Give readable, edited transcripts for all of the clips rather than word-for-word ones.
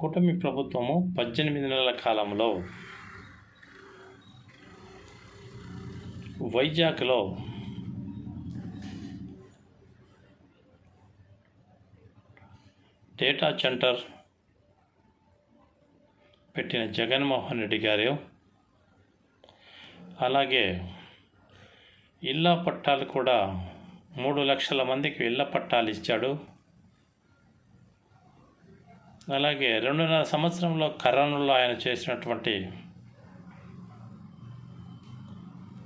కూటమి ప్రభుత్వము 18 నెలల కాలంలో వైజాగ్లో డేటా సెంటర్ పెట్టిన జగన్మోహన్ రెడ్డి గారు అలాగే ఇళ్ళ పట్టాలు కూడా 3 లక్షల మందికి ఇళ్ళ పట్టాలు ఇచ్చాడు. అలాగే 2.5 సంవత్సరంలో కరోనాలో ఆయన చేసినటువంటి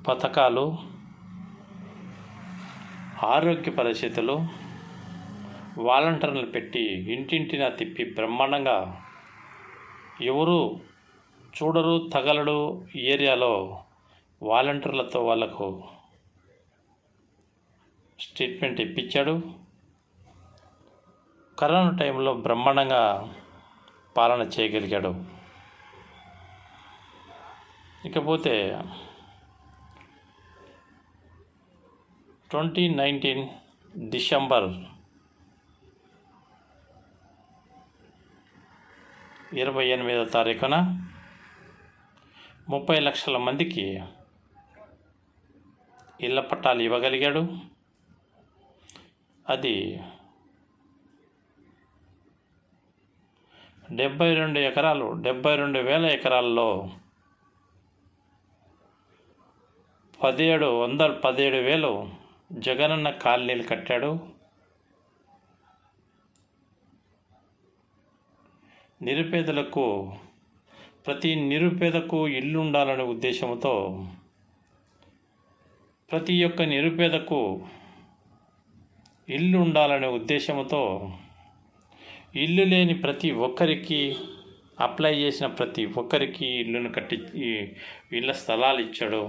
పథకాలు, ఆరోగ్య పరిస్థితులు, వాలంటీర్లు పెట్టి ఇంటింటినా తిప్పి బ్రహ్మాండంగా ఎవరు చూడరు తగలడు ఏరియాలో వాలంటీర్లతో వాళ్లకు స్టేట్మెంట్ ఇప్పించాడు. కరోనా టైంలో బ్రహ్మాండంగా పాలన చేయగలిగాడు. ఇకపోతే 2019 డిసెంబర్ 28వ తారీఖున 30 లక్షల మందికి ఇళ్ల పట్టాలు ఇవ్వగలిగాడు. అది 72,000 ఎకరాల్లో 17,000 జగనన్న కాలనీలు కట్టాడు. నిరుపేదలకు ప్రతి నిరుపేదకు ఇల్లు ఉండాలనే ఉద్దేశంతో ప్రతి ఒక్క నిరుపేదకు ఇల్లు ఉండాలనే ఉద్దేశంతో ఇల్లు లేని ప్రతి ఒక్కరికి అప్లై చేసిన ప్రతి ఒక్కరికి ఇల్లును కట్టి ఇళ్ళ స్థలాలు ఇచ్చాడు.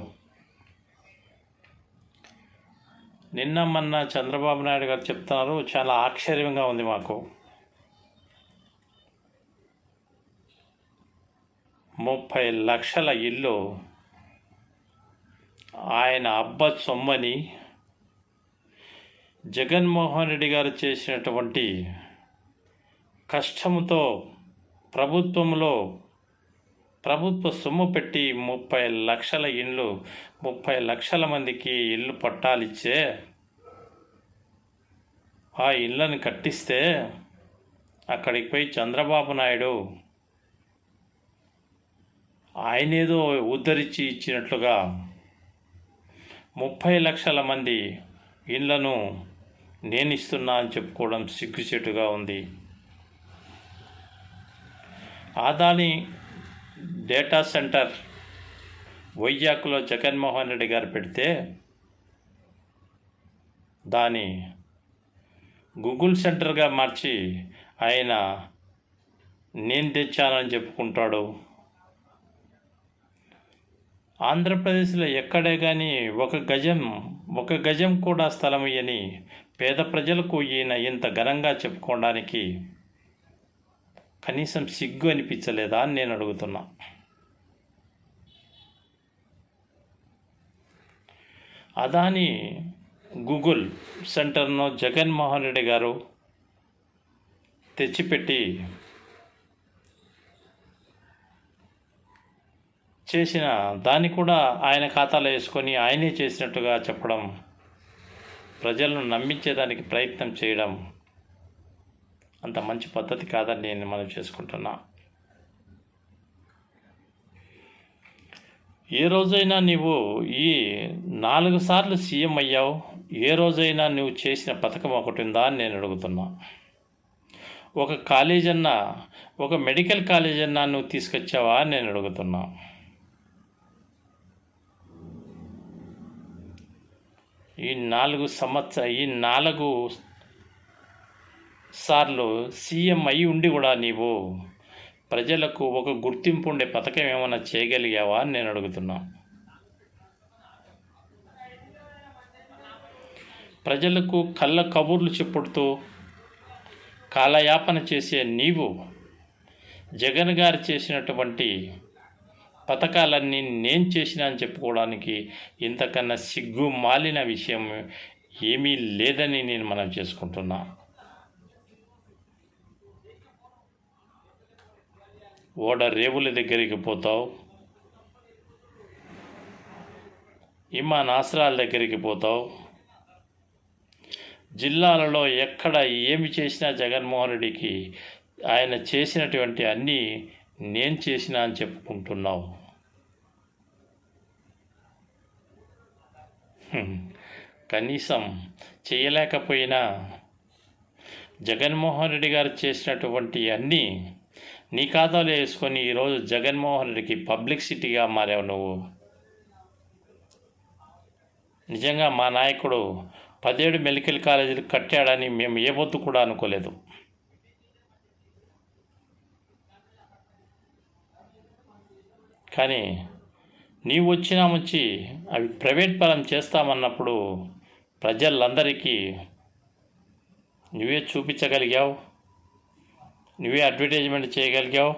నిన్న మొన్న చంద్రబాబు నాయుడు గారు చెప్తున్నారు, చాలా ఆశ్చర్యంగా ఉంది మాకు. 30 లక్షల ఇల్లు ఆయన అబ్బ సొమ్మని జగన్మోహన్ రెడ్డి గారు చేసినటువంటి కష్టంతో ప్రభుత్వ సొమ్ము పెట్టి 30 లక్షల ఇండ్లు 30 లక్షల మందికి ఇల్లు పట్టాలిచ్చే ఆ ఇళ్ళని కట్టిస్తే అక్కడికి పోయి చంద్రబాబు నాయుడు ఆయనేదో ఉద్ధరించి ఇచ్చినట్లుగా 30 లక్షల మంది ఇళ్లను నేను ఇస్తున్నా అని చెప్పుకోవడం సిగ్గుచేటుగా ఉంది. అదాని డేటా సెంటర్ వైజాగ్లో జగన్మోహన్ రెడ్డి గారు పెడితే దాని గూగుల్ సెంటర్గా మార్చి ఆయన నేను తెచ్చానని చెప్పుకుంటాడు. ఆంధ్రప్రదేశ్లో ఎక్కడే కానీ ఒక గజం కూడా స్థలం ఇయ్యని పేద ప్రజలకు ఈయన ఇంత ఘనంగా చెప్పుకోవడానికి కనీసం సిగ్గు అనిపించలేదా అని నేను అడుగుతున్నా. అదాని గూగుల్ సెంటర్ను జగన్మోహన్ రెడ్డి గారు తెచ్చిపెట్టి చేసిన దాన్ని కూడా ఆయన ఖాతాలో వేసుకొని ఆయనే చేసినట్టుగా చెప్పడం, ప్రజలను నమ్మించేదానికి ప్రయత్నం చేయడం అంత మంచి పద్ధతి కాదని నేను మనం చేసుకుంటున్నా. ఏ రోజైనా నీవు ఈ 4 సార్లు సీఎం అయ్యావు, ఏ రోజైనా నువ్వు చేసిన పథకం ఒకటి ఉందా అని నేను అడుగుతున్నా. ఒక కాలేజ్ అన్నా, ఒక మెడికల్ కాలేజ్ అన్నా నువ్వు తీసుకొచ్చావా అని నేను అడుగుతున్నా. ఈ 4 సార్లు సీఎం అయి ఉండి కూడా నీవు ప్రజలకు ఒక గుర్తింపు ఉండే పథకం ఏమైనా చేయగలిగావా అని నేను అడుగుతున్నా. ప్రజలకు కళ్ళ కబుర్లు చెప్పుడుతూ కాలయాపన చేసే నీవు జగన్ గారు చేసినటువంటి పథకాలన్నీ నేను చేసినా అని చెప్పుకోవడానికి ఇంతకన్నా సిగ్గు మాలిన విషయం ఏమీ లేదని నేను మనం చేసుకుంటున్నా. ఓడ రేవుల దగ్గరికి పోతావు, విమానాశ్రయాల దగ్గరికి పోతావు. జిల్లాలలో ఎక్కడ ఏమి చేసినా జగన్మోహన్ రెడ్డికి ఆయన చేసినటువంటి అన్నీ నేను చేసినా అని చెప్పుకుంటున్నావు. కనీసం చేయలేకపోయినా జగన్మోహన్ రెడ్డి గారు చేసినటువంటి అన్నీ నీ ఖాతాలో వేసుకొని ఈరోజు జగన్మోహన్ రెడ్డికి పబ్లిసిటీగా మారావు నువ్వు. నిజంగా మా నాయకుడు 17 మెడికల్ కాలేజీలు కట్టాడని మేము ఏ పొద్దు కూడా అనుకోలేదు. కానీ నీవు వచ్చినా వచ్చి అవి ప్రైవేట్ పరం చేస్తామన్నప్పుడు ప్రజలందరికీ నువ్వే చూపించగలిగావు, నువ్వే అడ్వర్టైజ్మెంట్ చేయగలిగావు.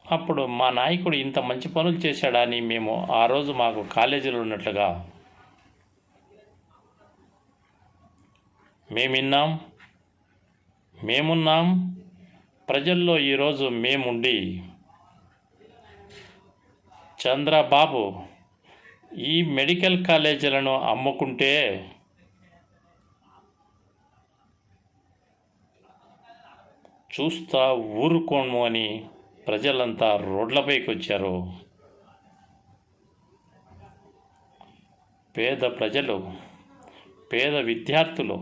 అప్పుడు మా నాయకుడు ఇంత మంచి పనులు చేశాడని మేము ఆ రోజు మాకు కాలేజీలో ఉన్నట్లుగా మేమున్నాం. ప్రజల్లో ఈరోజు మేముండి చంద్రబాబు ఈ మెడికల్ కాలేజీలను అమ్ముకుంటే చూస్తా ఊరుకోము అని ప్రజలంతా రోడ్లపైకి వచ్చారు. పేద ప్రజలు, పేద విద్యార్థులు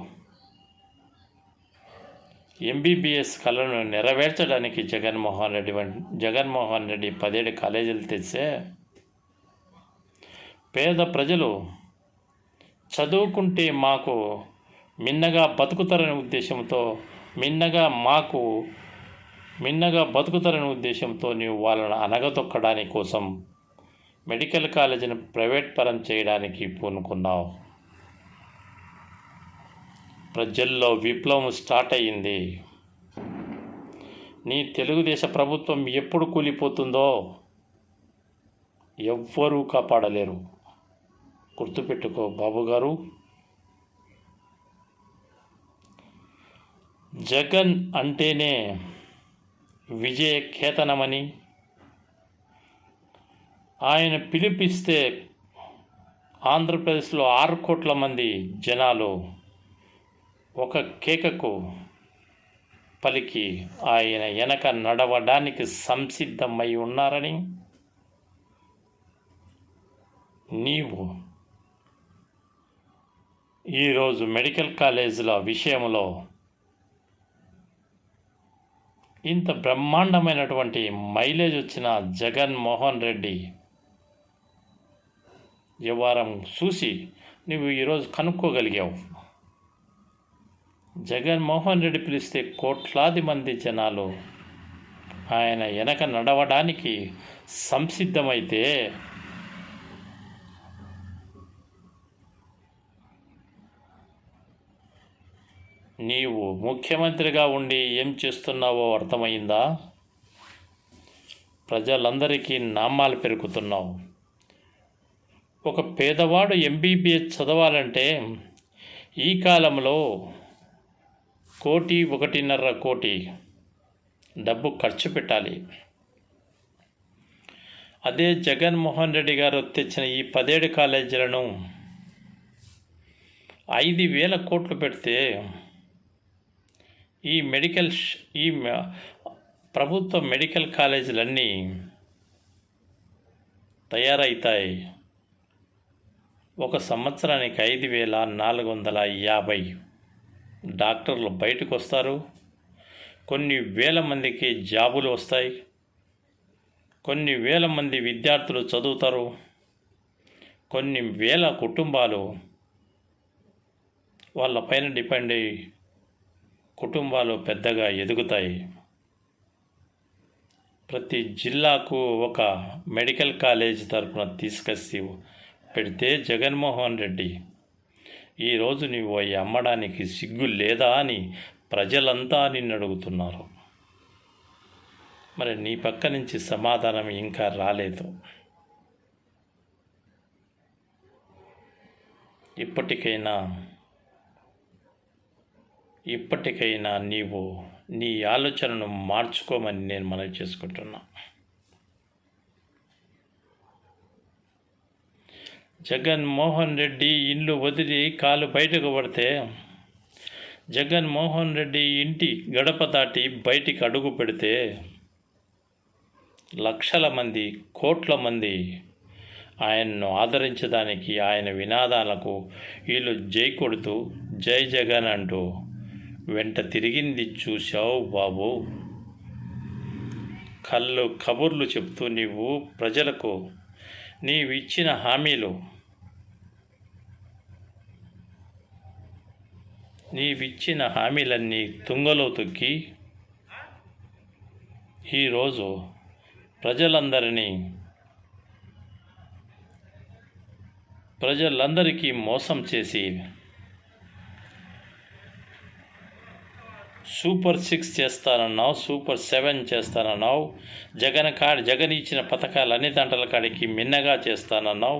ఎంబీబీఎస్ కళను నెరవేర్చడానికి జగన్మోహన్ రెడ్డి 17 కాలేజీలు తెచ్చే పేద ప్రజలు చదువుకుంటే మాకు మిన్నగా బతుకుతారనే ఉద్దేశంతో మిన్నగా బతుకుతారనే ఉద్దేశంతో నీవు వాళ్ళను అనగతొక్కడానికి కోసం మెడికల్ కాలేజీని ప్రైవేట్ పరం చేయడానికి పూనుకున్నావు. ప్రజల్లో విప్లవం స్టార్ట్ అయ్యింది. నీ తెలుగుదేశ ప్రభుత్వం ఎప్పుడు కూలిపోతుందో ఎవ్వరూ కాపాడలేరు. గుర్తుపెట్టుకో బాబుగారు. జగన్ అంటేనే విజయ కేతనమని, ఆయన పిలిపిస్తే ఆంధ్రప్రదేశ్లో 6 కోట్ల మంది జనాలు ఒక కేకకు పలికి ఆయన వెనక నడవడానికి సంసిద్ధమై ఉన్నారని నీవు ఈరోజు మెడికల్ కాలేజీల విషయంలో ఇంత బ్రహ్మాండమైనటువంటి మైలేజ్ వచ్చిన జగన్మోహన్ రెడ్డి వ్యవహారం చూసి నువ్వు ఈరోజు కనుక్కోగలిగావు. జగన్మోహన్ రెడ్డి పిలిస్తే కోట్లాది మంది జనాలు ఆయన వెనక నడవడానికి సంసిద్ధమైతే నీవు ముఖ్యమంత్రిగా ఉండి ఏం చేస్తున్నావో అర్థమైందా? ప్రజలందరికీ నామాలు పెరుగుతున్నావు. ఒక పేదవాడు ఎంబీబీఎస్ చదవాలంటే ఈ కాలంలో 1.5 కోటి డబ్బు ఖర్చు పెట్టాలి. అదే జగన్మోహన్ రెడ్డి గారు తెచ్చిన ఈ 17 కాలేజీలను 5,000 కోట్లు పెడితే ఈ ప్రభుత్వ మెడికల్ కాలేజీలన్నీ తయారవుతాయి. ఒక సంవత్సరానికి 5,450 డాక్టర్లు బయటకు వస్తారు. కొన్ని వేల మందికి జాబులు వస్తాయి. కొన్ని వేల మంది విద్యార్థులు చదువుతారు. కొన్ని వేల కుటుంబాలు వాళ్ళపైన డిపెండ్ అయ్యి కుటుంబాలు పెద్దగా ఎదుగుతాయి. ప్రతి జిల్లాకు ఒక మెడికల్ కాలేజ్ తరఫున తీసుకొచ్చి పెడితే జగన్మోహన్ రెడ్డి ఈరోజు నీవు అవి అమ్మడానికి సిగ్గు లేదా అని ప్రజలంతా నిన్ను అడుగుతున్నారు. మరి నీ పక్క నుంచి సమాధానం ఇంకా రాలేదు. ఇప్పటికైనా నీవు నీ ఆలోచనను మార్చుకోమని నేను మనవి చేసుకుంటున్నా. జగన్మోహన్ రెడ్డి ఇల్లు వదిలి కాలు బయటకు పడితే, జగన్మోహన్ రెడ్డి ఇంటి గడప దాటి బయటికి అడుగు పెడితే లక్షల మంది, కోట్ల మంది ఆయన్ను ఆదరించడానికి, ఆయన వినాదాలకు వీళ్ళు జై కొడుతూ జై జగన్ అంటూ వెంట తిరిగింది చూశావు బాబు. కబుర్లు చెప్తూ నీవు ప్రజలకు నీవిచ్చిన హామీలన్నీ తుంగలో తొక్కి ఈరోజు ప్రజలందరికీ మోసం చేసి సూపర్ 6 చేస్తానన్నావు, సూపర్ 7 చేస్తానన్నావు, జగన్ ఇచ్చిన పథకాలు అన్ని దంటల కాడికి మిన్నగా చేస్తానన్నావు.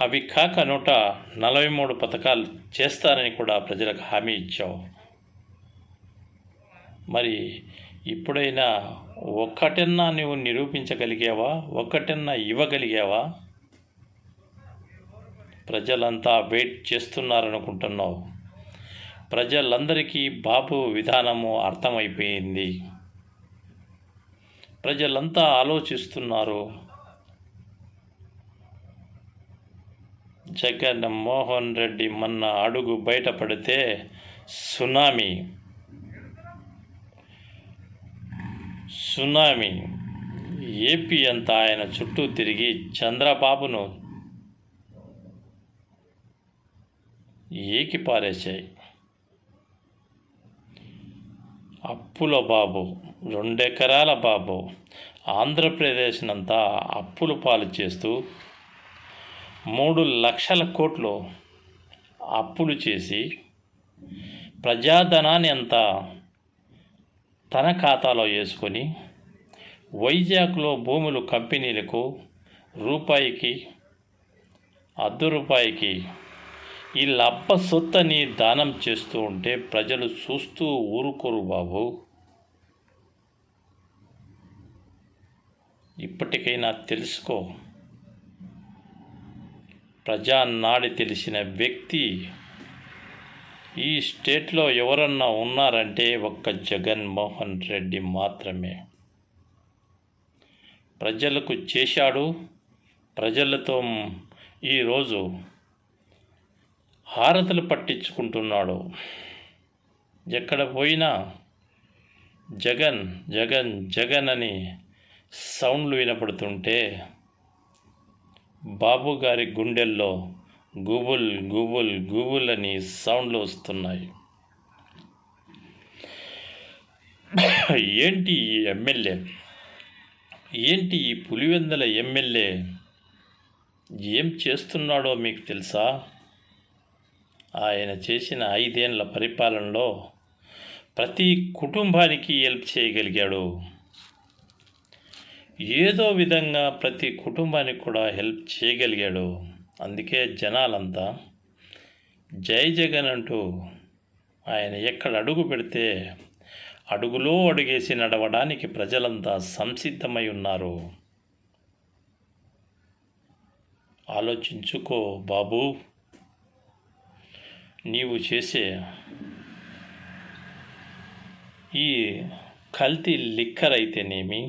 అవి కాక 143 పథకాలు చేస్తానని కూడా ప్రజలకు హామీ ఇచ్చావు. మరి ఇప్పుడైనా ఒక్కటన్నా నువ్వు నిరూపించగలిగావా? ఒక్కటన్నా ఇవ్వగలిగావా? ప్రజలంతా వెయిట్ చేస్తున్నారనుకుంటున్నావు. ప్రజలందరికీ బాబు విధానము అర్థమైపోయింది. ప్రజలంతా ఆలోచిస్తున్నారు. జగన్మోహన్ రెడ్డి మొన్న అడుగు బయటపడితే సునామీ ఏపీ అంతా ఆయన చుట్టూ తిరిగి చంద్రబాబును ఏకిపారేశాయి. అప్పుల బాబు, 2 ఎకరాల బాబు ఆంధ్రప్రదేశ్నంతా అప్పుల పాలు చేస్తూ 3 లక్షల కోట్లు అప్పులు చేసి ప్రజాధనాన్ని అంతా తన ఖాతాలో వేసుకొని వైజాగ్లో భూములు కంపెనీలకు రూపాయికి ₹1 ఈ లబ్బ సొత్తని దానం చేస్తూ ఉంటే ప్రజలు చూస్తూ ఊరుకోరు బాబు. ఇప్పటికైనా తెలుసుకో. ప్రజానాడి తెలిసిన వ్యక్తి ఈ స్టేట్లో ఎవరన్నా ఉన్నారంటే ఒక్క జగన్మోహన్ రెడ్డి మాత్రమే. ప్రజలకు చేశాడు, ప్రజలతో ఈరోజు హారతులు పట్టించుకుంటున్నాడు. ఎక్కడ పోయినా జగన్ జగన్ జగన్ అని సౌండ్లు వినపడుతుంటే బాబు గారి గుండెల్లో గుబుల్ గుబుల్ గుబుల్ అని సౌండ్లు వస్తున్నాయి. ఏంటి ఈ ఎమ్మెల్యే, ఏంటి ఈ పులివెందుల ఎమ్మెల్యే ఏం చేస్తున్నాడో మీకు తెలుసా? ఆయన చేసిన 5 ఏళ్ల పరిపాలనలో ప్రతి కుటుంబానికి హెల్ప్ చేయగలిగాడు. ఏదో విధంగా ప్రతి కుటుంబానికి కూడా హెల్ప్ చేయగలిగాడు. అందుకే జనాలంతా జై జగన్ అంటూ ఆయన ఎక్కడ అడుగు పెడితే అడుగులో అడుగేసి నడవడానికి ప్రజలంతా సంసిద్ధమై ఉన్నారు. ఆలోచించుకో బాబు. నీవు చేసే ఈ కల్తీ లిక్కర్ అయితేనేమి,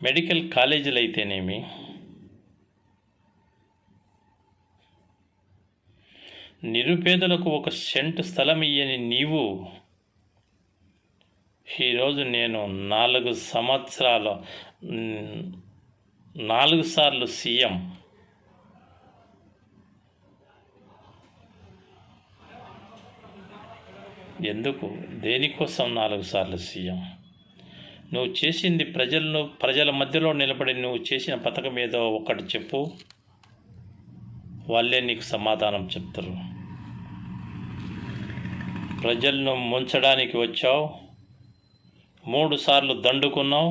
మెడికల్ కాలేజీలు అయితేనేమి, నిరుపేదలకు 1 సెంటు స్థలం ఇయ్యని నీవు ఈరోజు నేను 4 సార్లు సీఎం, ఎందుకు, దేనికోసం 4 సార్లు సీఎం? నువ్వు చేసింది ప్రజల మధ్యలో నిలబడి నువ్వు చేసిన పథకం ఏదో ఒకటి చెప్పు, వాళ్ళే నీకు సమాధానం చెప్తారు. ప్రజలను ముంచడానికి వచ్చావు, 3 సార్లు దండుకున్నావు,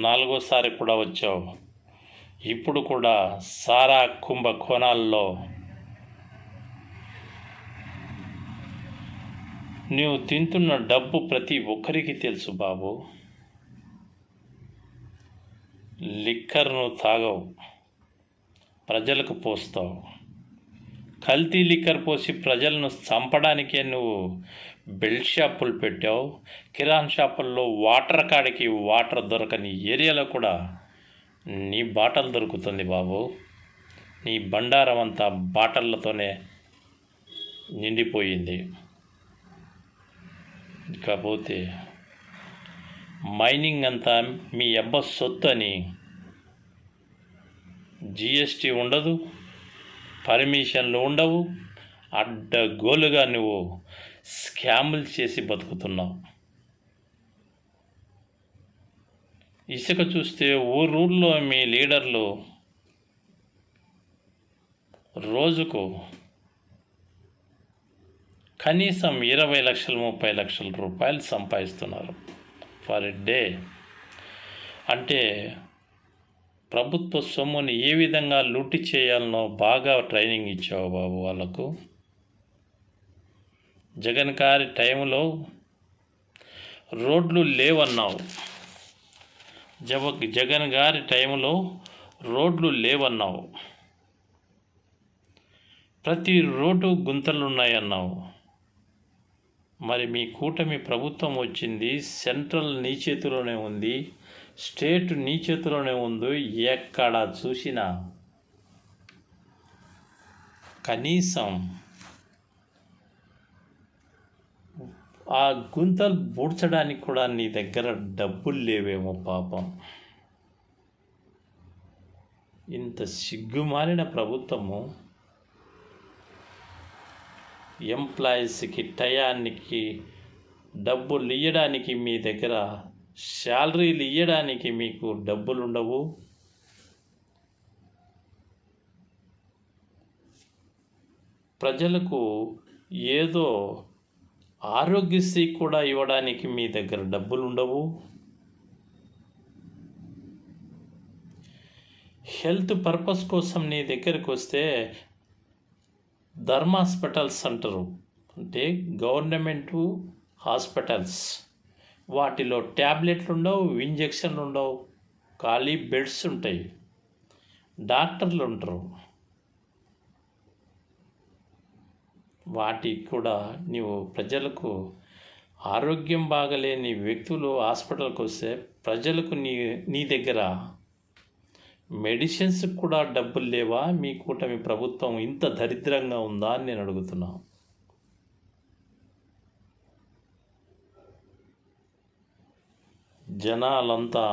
4వసారి కూడా వచ్చావు. ఇప్పుడు కూడా సారా కుంభకోణాల్లో నీవు తింటున్న డబ్బు ప్రతి ఒక్కరికి తెలుసు బాబు. లిక్కర్ను తాగవు, ప్రజలకు పోస్తావు. కల్తీ లిక్కర్ పోసి ప్రజలను చంపడానికే నువ్వు బెల్ట్ షాపులు పెట్టావు. కిరాణా షాపుల్లో వాటర్ కాడికి వాటర్ దొరకని ఏరియాలో కూడా నీ బాటలు దొరుకుతుంది బాబు. నీ బండారం అంతా బాటళ్ళతోనే నిండిపోయింది. కాకపోతే మైనింగ్ అంతా మీ అబ్బ సొత్తు అని జిఎస్టీ ఉండదు, పర్మిషన్లు ఉండవు, అడ్డగోలుగా నువ్వు స్కాములు చేసి బతుకుతున్నావు. ఇసుక చూస్తే ఊరూర్లో మీ లీడర్లు రోజుకు కనీసం 20 లక్షలు 30 లక్షల రూపాయలు సంపాదిస్తున్నారు ఫర్ డే. అంటే ప్రభుత్వ సొమ్ముని ఏ విధంగా లూటి చేయాలనో బాగా ట్రైనింగ్ ఇచ్చావు బాబు వాళ్ళకు. జగన్ గారి టైంలో రోడ్లు లేవన్నావు. జగన్ గారి టైంలో రోడ్లు లేవన్నావు. ప్రతి రోడ్డు గుంతలున్నాయన్నావు. మరి మీ కూటమి ప్రభుత్వం వచ్చింది, సెంట్రల్ నీ చేతిలోనే ఉంది, స్టేట్ నీ చేతిలోనే ఉంది. ఎక్కడ చూసినా కనీసం ఆ గుంతలు పూడ్చడానికి కూడా నీ దగ్గర డబ్బులు లేవేమో పాపం. ఇంత సిగ్గుమాలిన ప్రభుత్వము ఎంప్లాయీస్కి టయానికి డబ్బులు ఇవ్వడానికి మీ దగ్గర, శాలరీలు ఇవ్వడానికి మీకు డబ్బులు ఉండవు. ప్రజలకు ఏదో ఆరోగ్యశ్రీ కూడా ఇవ్వడానికి మీ దగ్గర డబ్బులు ఉండవు. హెల్త్ పర్పస్ కోసం నీ దగ్గరికి వస్తే ధర్మ హాస్పిటల్స్ అంటారు, అంటే గవర్నమెంటు హాస్పిటల్స్, వాటిలో ట్యాబ్లెట్లు ఉండవు, ఇంజక్షన్లు ఉండవు, ఖాళీ బెడ్స్ ఉంటాయి, డాక్టర్లు ఉంటారు. వాటికి కూడా నీవు ప్రజలకు ఆరోగ్యం బాగలేని వ్యక్తులు హాస్పిటల్కి వస్తే ప్రజలకు నీ దగ్గర మెడిసిన్స్ కూడా డబ్బులు లేవా? మీ కూటమి ప్రభుత్వం ఇంత దరిద్రంగా ఉందా అని నేను అడుగుతున్నా. జనాలంతా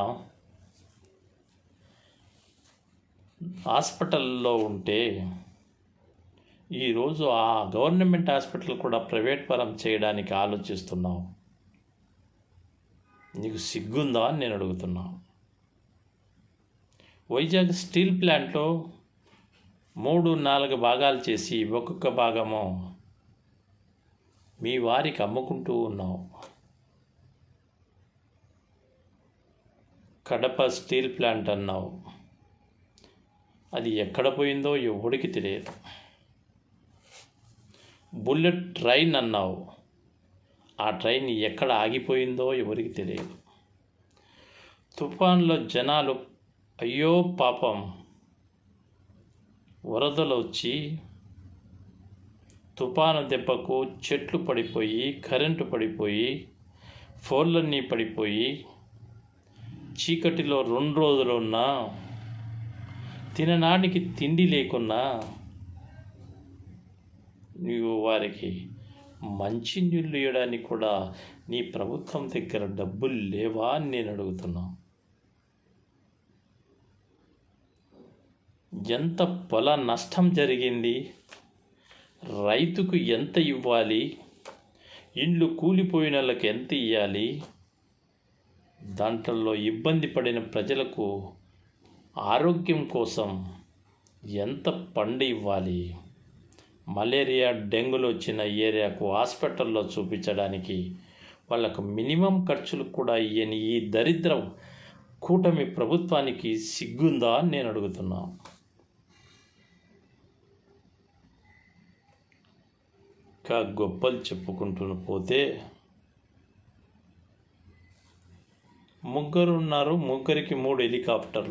హాస్పిటల్లో ఉంటే ఈరోజు ఆ గవర్నమెంట్ హాస్పిటల్ కూడా ప్రైవేట్ పరం చేయడానికి ఆలోచిస్తున్నావు. నీకు సిగ్గుందా అని నేను అడుగుతున్నా. వైజాగ్ స్టీల్ ప్లాంట్లో 3-4 భాగాలు చేసి ఒక్కొక్క భాగము మీ వారికి అమ్ముకుంటూ ఉన్నావు. కడప స్టీల్ ప్లాంట్ అన్నావు, అది ఎక్కడ పోయిందో ఎవడికి తెలియదు. బుల్లెట్ ట్రైన్ అన్నావు, ఆ ట్రైన్ ఎక్కడ ఆగిపోయిందో ఎవరికి తెలియదు. తుఫాన్లో జనాలు అయ్యో పాపం, వరదలు వచ్చి తుఫాను దెబ్బకు చెట్లు పడిపోయి, కరెంటు పడిపోయి, ఫోన్లన్నీ పడిపోయి, చీకటిలో 2 రోజులు ఉన్నా, తినడానికి తిండి లేకున్నా నీవు వారికి మంచి నీళ్ళు ఇవ్వడానికి కూడా నీ ప్రభుత్వం దగ్గర డబ్బులు లేవా అని నేను అడుగుతున్నా. ఎంత పొల నష్టం జరిగింది, రైతుకు ఎంత ఇవ్వాలి, ఇండ్లు కూలిపోయిన వాళ్ళకి ఎంత ఇవ్వాలి, దాంట్లో ఇబ్బంది పడిన ప్రజలకు ఆరోగ్యం కోసం ఎంత పండు ఇవ్వాలి, మలేరియా డెంగ్యూలు వచ్చిన ఏరియాకు హాస్పిటల్లో చూపించడానికి వాళ్ళకు మినిమం ఖర్చులు కూడా ఇయ్యని ఈ దరిద్రం కూటమి ప్రభుత్వానికి సిగ్గుందా అని నేను అడుగుతున్నా. ఇంకా గొప్పలు చెప్పుకుంటూ పోతే ముగ్గురు ఉన్నారు, ముగ్గురికి 3 హెలికాప్టర్లు.